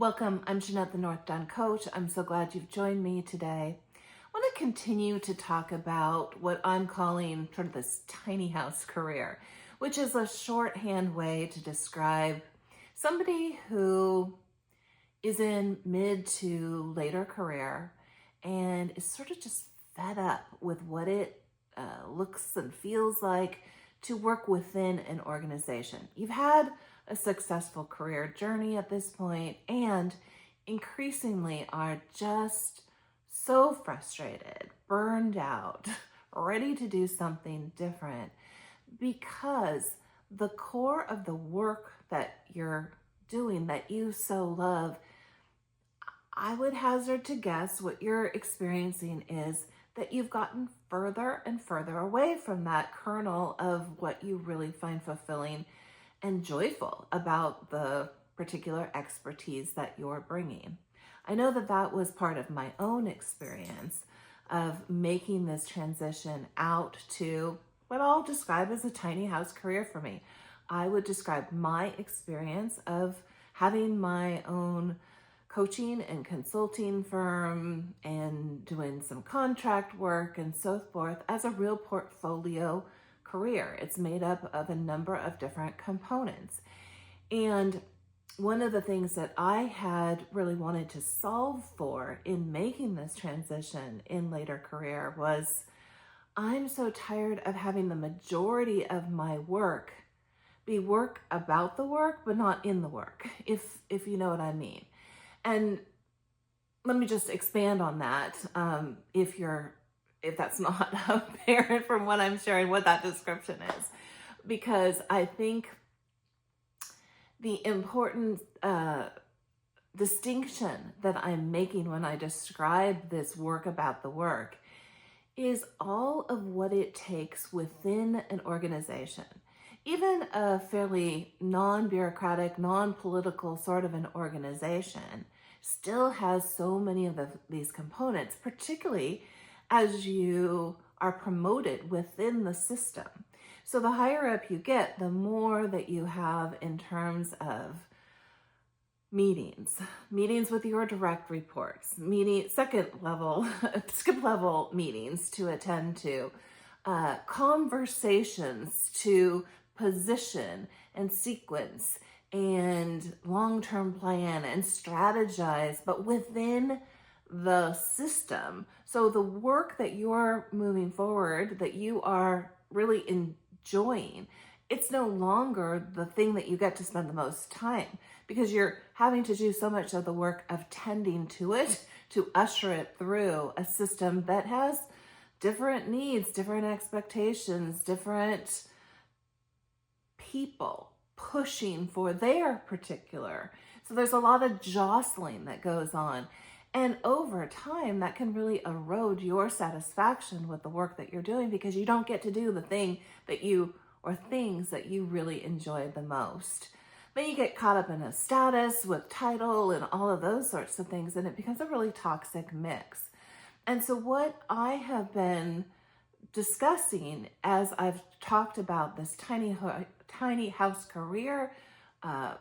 Welcome, I'm Jeanette, the North Down Coach. I'm so glad you've joined me today. I want to continue to talk about what I'm calling sort of this tiny house career, which is a shorthand way to describe somebody who is in mid to later career and is sort of just fed up with what it looks and feels like to work within an organization. You've had a successful career journey at this point and increasingly are just so frustrated, burned out, ready to do something different because the core of the work that you're doing that you so love, I would hazard to guess what you're experiencing is that you've gotten further and further away from that kernel of what you really find fulfilling and joyful about the particular expertise that you're bringing. I know that that was part of my own experience of making this transition out to what I'll describe as a tiny house career for me. I would describe my experience of having my own coaching and consulting firm and doing some contract work and so forth as a real portfolio career. It's made up of a number of different components. And one of the things that I had really wanted to solve for in making this transition in later career was I'm so tired of having the majority of my work be work about the work, but not in the work, if you know what I mean. And let me just expand on that. If that's not apparent from what I'm sharing, what that description is, because I think the important distinction that I'm making when I describe this work about the work is all of what it takes within an organization. Even a fairly non-bureaucratic, non-political sort of an organization still has so many of these components, particularly as you are promoted within the system. So the higher up you get, the more that you have in terms of meetings with your direct reports, skip level meetings to attend to, conversations to position and sequence and long-term plan and strategize, but within the system. So the work that you're moving forward, that you are really enjoying, it's no longer the thing that you get to spend the most time because you're having to do so much of the work of tending to it, to usher it through a system that has different needs, different expectations, different people pushing for their particular. So there's a lot of jostling that goes on. And over time, that can really erode your satisfaction with the work that you're doing because you don't get to do the thing that you, or things that you really enjoy the most. Then you get caught up in a status with title and all of those sorts of things, and it becomes a really toxic mix. And so what I have been discussing as I've talked about this tiny house career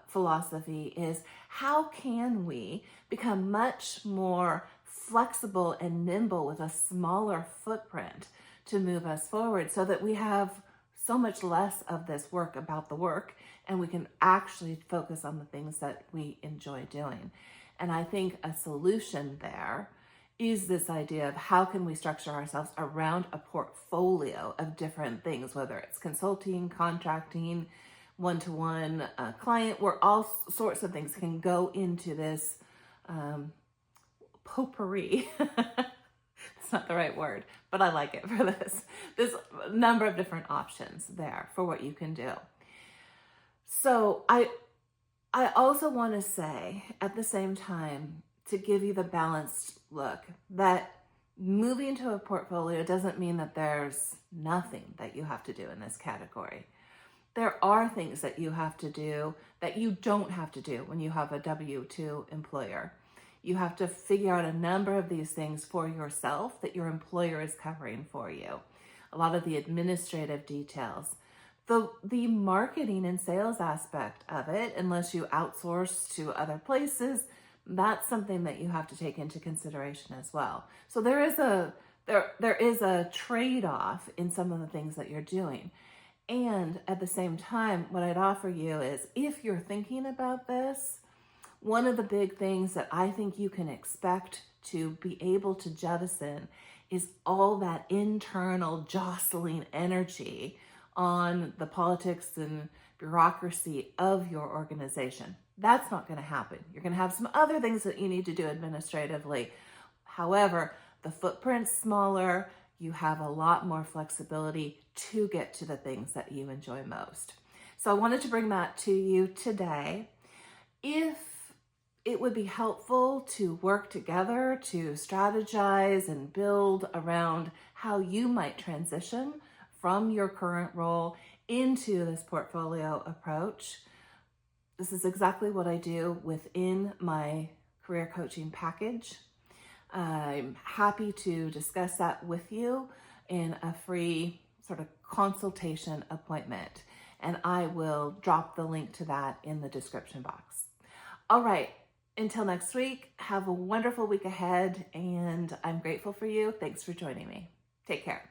philosophy is how can we become much more flexible and nimble with a smaller footprint to move us forward so that we have so much less of this work about the work and we can actually focus on the things that we enjoy doing. And I think a solution there is this idea of how can we structure ourselves around a portfolio of different things, whether it's consulting, contracting, one-to-one client, where all sorts of things can go into this potpourri. It's not the right word, but I like it for this. There's a number of different options there for what you can do. So I also want to say at the same time, to give you the balanced look, that moving to a portfolio doesn't mean that there's nothing that you have to do in this category. There are things that you have to do that you don't have to do when you have a W-2 employer. You have to figure out a number of these things for yourself that your employer is covering for you. A lot of the administrative details. The marketing and sales aspect of it, unless you outsource to other places, That's something that you have to take into consideration as well. So there is a trade-off in some of the things that you're doing. And at the same time, what I'd offer you is, if you're thinking about this, one of the big things that I think you can expect to be able to jettison is all that internal jostling energy on the politics and bureaucracy of your organization. That's not going to happen. You're going to have some other things that you need to do administratively. However, the footprint's smaller. You have a lot more flexibility to get to the things that you enjoy most. So I wanted to bring that to you today. If it would be helpful to work together to strategize and build around how you might transition from your current role into this portfolio approach, this is exactly what I do within my career coaching package. I'm happy to discuss that with you in a free sort of consultation appointment, and I will drop the link to that in the description box. All right, until next week, have a wonderful week ahead, and I'm grateful for you. Thanks for joining me. Take care.